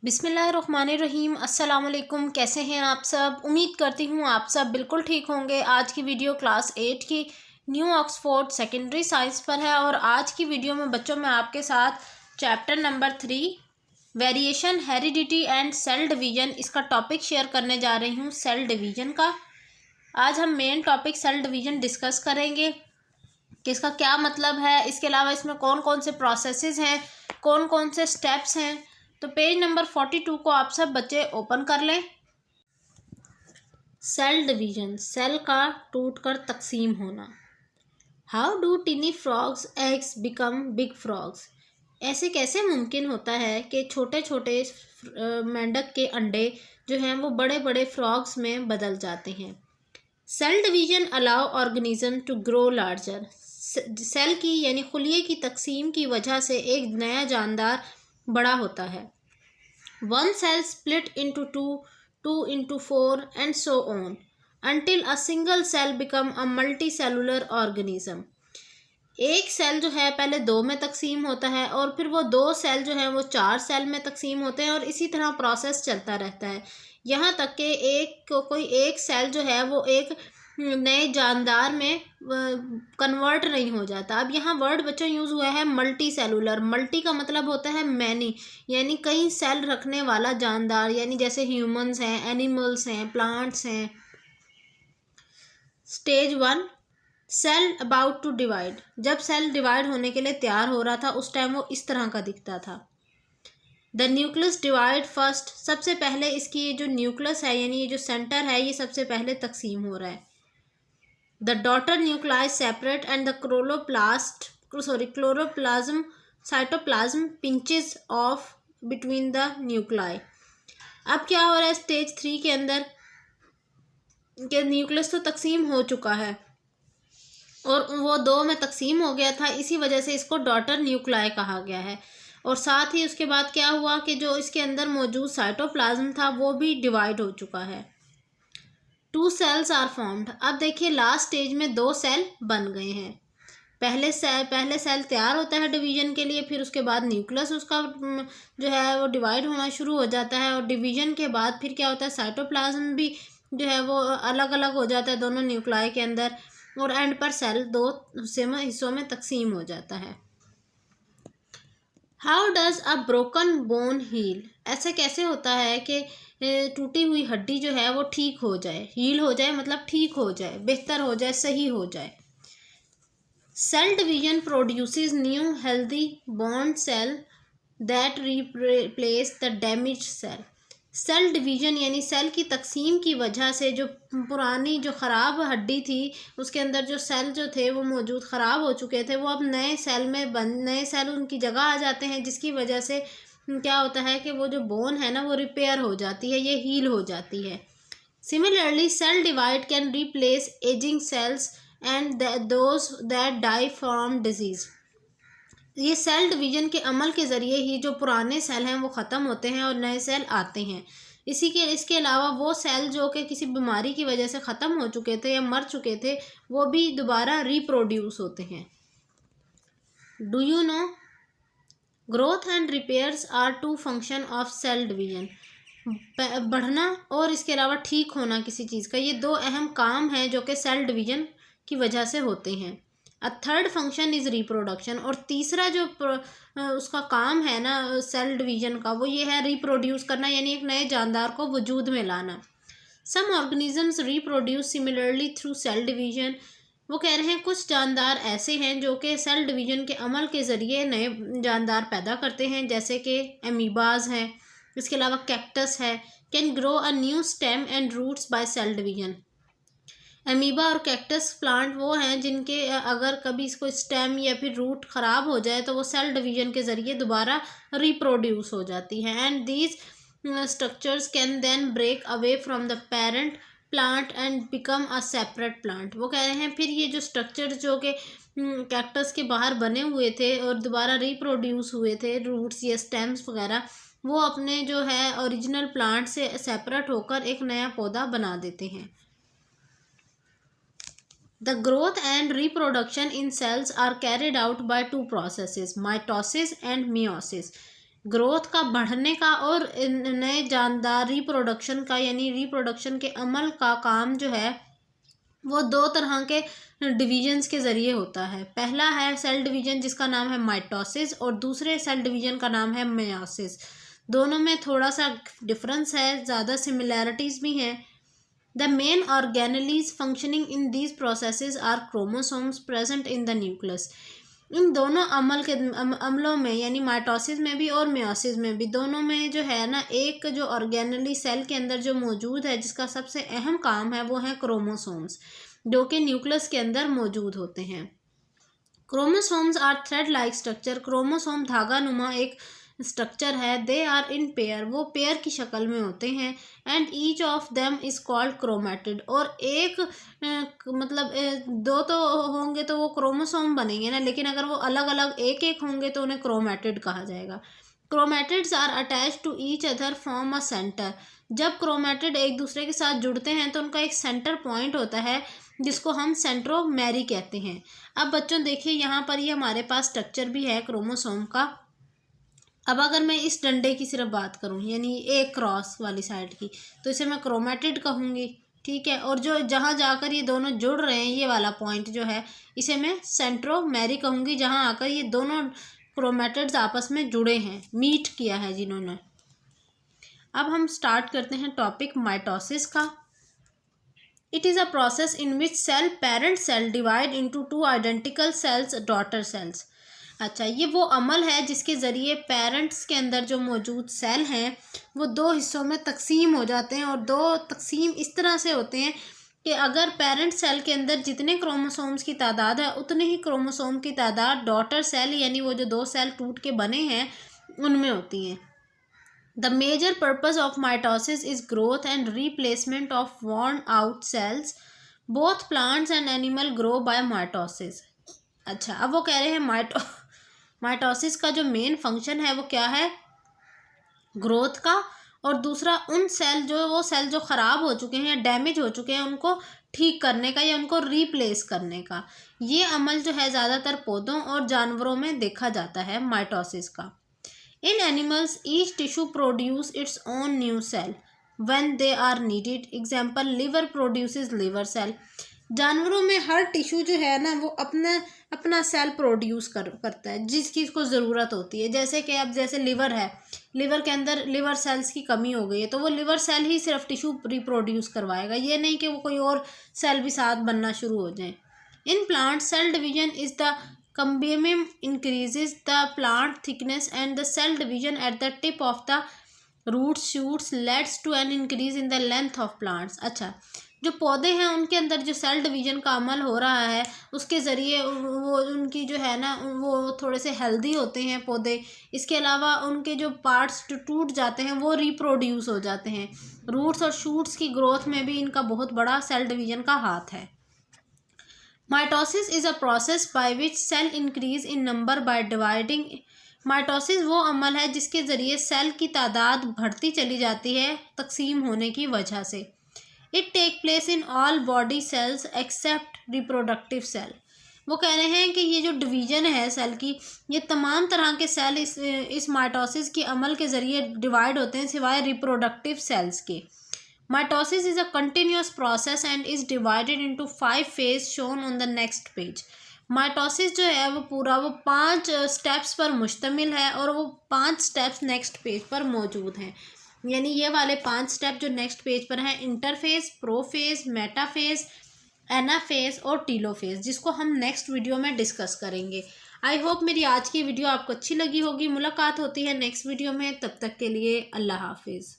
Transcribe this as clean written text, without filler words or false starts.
बिस्मिल्लाहिर्रहमानिर्रहीम। अस्सलाम वालेकुम। कैसे हैं आप सब? उम्मीद करती हूँ आप सब बिल्कुल ठीक होंगे। आज की वीडियो क्लास 8 की न्यू ऑक्सफोर्ड सेकेंडरी साइंस पर है और आज की वीडियो में बच्चों मैं आपके साथ chapter number 3 variation, heredity and cell division इसका टॉपिक शेयर करने जा रही हूँ, सेल डिवीज़न का। आज हम main topic cell division discuss करेंगे कि इसका क्या मतलब है, इसके अलावा इसमें कौन कौन से प्रोसेसेस हैं, कौन कौन से स्टेप्स हैं। तो पेज नंबर 42 को आप सब बच्चे ओपन कर लें। सेल डिवीजन, सेल का टूटकर तकसीम होना। How do टिनी frogs eggs become big frogs? ऐसे कैसे मुमकिन होता है कि छोटे छोटे मेंढक के अंडे जो हैं वो बड़े बड़े फ्रॉग्स में बदल जाते हैं। Cell division allow organism to grow larger. Cell की यानी खुलिये की तकसीम की वजह से एक नया जानदार बड़ा होता है। One cell split into two, two into four and so on until a single cell become a multicellular organism। एक सेल जो है पहले दो में तकसीम होता है और फिर वो दो सेल जो है वो चार सेल में तकसीम होते हैं और इसी तरह प्रोसेस चलता रहता है, यहाँ तक कि कोई एक सेल जो है वो एक नए जानदार में कन्वर्ट नहीं हो जाता। अब यहाँ वर्ड बच्चों यूज़ हुआ है मल्टी सेलुलर। मल्टी का मतलब होता है मैनी, यानी कई सेल रखने वाला जानदार, यानी जैसे ह्यूमंस हैं, एनिमल्स हैं, प्लांट्स हैं। Stage 1, cell about to divide. जब सेल डिवाइड होने के लिए तैयार हो रहा था उस टाइम वो इस तरह का दिखता था। The nucleus divide first. सबसे पहले इसकी ये जो न्यूक्लियस है यानी ये जो सेंटर है ये सबसे पहले तकसीम हो रहा है। The daughter nuclei separate and the chloroplasm cytoplasm pinches off between the nuclei. अब क्या हो रहा है स्टेज 3 के अंदर कि न्यूक्लियस तो तकसीम हो चुका है और वो दो में तकसीम हो गया था, इसी वजह से इसको डॉटर न्यूक्लाई कहा गया है। और साथ ही उसके बाद क्या हुआ कि जो इसके अंदर मौजूद साइटोप्लाज्म था वो भी डिवाइड हो चुका है। Two cells are formed. अब देखिए लास्ट स्टेज में दो सेल बन गए हैं। पहले सेल तैयार होता है डिवीजन के लिए, फिर उसके बाद न्यूक्लियस उसका जो है वो डिवाइड होना शुरू हो जाता है और डिवीजन के बाद फिर क्या होता है साइटोप्लाज्म भी जो है वो अलग अलग हो जाता है दोनों न्यूक्लाई के अंदर और एंड पर सेल दो हिस्सों में तकसीम हो जाता है। How does a broken bone heal? ऐसे कैसे होता है कि टूटी हुई हड्डी जो है वो ठीक हो जाए, हील हो जाए मतलब ठीक हो जाए, बेहतर हो जाए, सही हो जाए। Cell division produces new healthy bond cell that replace the damage cell. Cell division यानी सेल की तकसीम की वजह से जो पुरानी जो ख़राब हड्डी थी उसके अंदर जो सेल जो थे वो मौजूद ख़राब हो चुके थे वो अब नए सेल में नए सेल उनकी जगह आ जाते हैं, जिसकी वजह से क्या होता है कि वो जो बोन है ना वो रिपेयर हो जाती है, ये हील हो जाती है। Similarly cell divide can replace ageing cells and those that die from disease. ये सेल डिवीजन के अमल के ज़रिए ही जो पुराने सेल हैं वो ख़त्म होते हैं और नए सेल आते हैं। इसके अलावा वो सेल जो कि किसी बीमारी की वजह से ख़त्म हो चुके थे या मर चुके थे वो भी दोबारा रिप्रोड्यूस होते हैं। Do you know growth and repairs are two function of cell division. बढ़ना और इसके अलावा ठीक होना किसी चीज़ का, ये दो अहम काम हैं जो कि सेल डिवीजन की वजह से होते हैं। A third function is reproduction. और तीसरा जो उसका काम है ना सेल डिवीजन का वो ये है रिप्रोड्यूस करना, यानी एक नए जानदार को वजूद में लाना। Some organisms reproduce similarly through cell division. वो कह रहे हैं कुछ जानदार ऐसे हैं जो कि सेल डिवीजन के अमल के ज़रिए नए जानदार पैदा करते हैं, जैसे कि एमीबाज हैं, इसके अलावा कैक्टस है। Can grow a new stem and roots by cell division. Amoeba और कैक्टस प्लांट वो हैं जिनके अगर कभी इसको स्टेम या फिर रूट ख़राब हो जाए तो वो सेल डिवीजन के ज़रिए दोबारा रिप्रोड्यूस हो जाती है। And these structures can then break away from the parent plant and become a separate plant. वो कह रहे हैं फिर ये जो स्ट्रक्चर जो कि कैक्टस के बाहर बने हुए थे और दोबारा रिप्रोड्यूस हुए थे, रूट्स या स्टेम्स वगैरह, वो अपने जो है ओरिजिनल प्लांट से सेपरेट होकर एक नया पौधा बना देते हैं। The growth and reproduction in cells are carried out by two processes, mitosis and meiosis. Growth का, बढ़ने का, और नए जानदार रिप्रोडक्शन का, यानी रिप्रोडक्शन के अमल का काम जो है वो दो तरह के डिवीजन्स के ज़रिए होता है। पहला है सेल डिवीजन जिसका नाम है माइटोसिस, और दूसरे सेल डिवीजन का नाम है मेयोसिस। दोनों में थोड़ा सा डिफरेंस है, ज़्यादा सिमिलैरिटीज़ भी हैं। The main organelles functioning in these processes are chromosomes present in the nucleus. इन दोनों अमलों में, यानी माइटोसिस में भी और मेयोसिस में भी, दोनों में जो है ना, एक जो ऑर्गेनली सेल के अंदर जो मौजूद है जिसका सबसे अहम काम है वो है क्रोमोसोम्स, जो कि न्यूक्लियस के अंदर मौजूद होते हैं। Chromosomes are thread like structure. Chromosome धागा नुमा एक स्ट्रक्चर है। दे आर इन पेयर, वो पेयर की शक्ल में होते हैं। And each of them is called chromatid, और एक मतलब दो तो होंगे तो वो क्रोमोसोम बनेंगे ना, लेकिन अगर वो अलग अलग एक एक होंगे तो उन्हें क्रोमेटिड कहा जाएगा। Chromatids are attach to each other form a centre. जब क्रोमेटिड एक दूसरे के साथ जुड़ते हैं तो उनका एक सेंटर पॉइंट होता है जिसको हम सेंट्रोमेरी कहते हैं। अब बच्चों देखिए, यहाँ पर ये हमारे पास स्ट्रक्चर भी है क्रोमोसोम का। अब अगर मैं इस डंडे की सिर्फ बात करूँ, यानी एक क्रॉस वाली साइड की, तो इसे मैं क्रोमेटिड कहूँगी, ठीक है। और जो जहाँ जाकर ये दोनों जुड़ रहे हैं, ये वाला पॉइंट जो है, इसे मैं सेंट्रोमेरी कहूँगी, जहाँ आकर ये दोनों क्रोमेटिड्स आपस में जुड़े हैं, मीट किया है जिन्होंने। अब हम स्टार्ट करते हैं टॉपिक माइटोसिस का। It is a process in which cell, parent cell, divide into two identical cells, daughter cells. अच्छा, ये वो अमल है जिसके ज़रिए पेरेंट्स के अंदर जो मौजूद सेल हैं वो दो हिस्सों में तकसीम हो जाते हैं, और दो तकसीम इस तरह से होते हैं कि अगर पेरेंट सेल के अंदर जितने क्रोमोसोम्स की तादाद है उतने ही क्रोमोसोम की तादाद डॉटर सेल, यानी वो जो दो सेल टूट के बने हैं, उनमें होती हैं। The major purpose of mitosis is growth and replacement of worn out cells. Both plants and animal grow by mitosis. अच्छा, अब वो कह रहे हैं माइटोसिस का जो मेन फंक्शन है वो क्या है, ग्रोथ का, और दूसरा उन सेल वो सेल जो ख़राब हो चुके हैं या डैमेज हो चुके हैं उनको ठीक करने का या उनको रिप्लेस करने का। ये अमल जो है ज़्यादातर पौधों और जानवरों में देखा जाता है माइटोसिस का। In animals, each tissue produces its own new cell when they are needed. Example, liver produces liver cell. जानवरों में हर टिश्यू जो है ना वो अपना सेल प्रोड्यूस करता है जिसकी इसको ज़रूरत होती है। जैसे कि अब जैसे लिवर है, लिवर के अंदर लिवर सेल्स की कमी हो गई है तो वो लिवर सेल ही सिर्फ टिश्यू रिप्रोड्यूस करवाएगा, ये नहीं कि वो कोई और सेल भी साथ बनना शुरू हो जाए। In plant, cell division is the Cambium increases the plant thickness and the cell division at the tip of the roots, shoots leads to an increase in the length of plants. अच्छा, जो पौधे हैं उनके अंदर जो cell division का अमल हो रहा है उसके ज़रिए वो उनकी जो है ना वो थोड़े से हेल्दी होते हैं पौधे। इसके अलावा उनके जो पार्ट्स टूट जाते हैं वो रिप्रोड्यूस हो जाते हैं। रूट्स और शूट्स की ग्रोथ में भी इनका बहुत बड़ा सेल डिवीजन का हाथ है। Mitosis is a process by which cell increase in number by dividing. Mitosis वो अमल है जिसके ज़रिए सेल की तादाद बढ़ती चली जाती है तकसीम होने की वजह से। It take place in all body cells except reproductive cell. वो कह रहे हैं कि ये जो डिवीज़न है सेल की, ये तमाम तरह के सेल इस माइटोसिस के अमल के ज़रिए डिवाइड होते हैं सिवाय रिप्रोडक्टिव सेल्स के। Mitosis is a continuous process and is divided into 5 phases shown on the next page. Mitosis जो है वो पूरा वो 5 स्टेप्स पर मुश्तमिल है और वो 5 स्टेप्स नेक्स्ट पेज पर मौजूद हैं। यानी ये वाले 5 स्टेप जो नेक्स्ट पेज पर हैं, इंटरफेज, प्रोफेज, मेटाफेज, एनाफेज और टीलोफेज, जिसको हम नेक्स्ट वीडियो में डिस्कस करेंगे। आई होप मेरी आज की वीडियो आपको अच्छी लगी होगी। मुलाकात होती है नेक्स्ट वीडियो में, तब तक के लिए अल्लाह हाफिज़।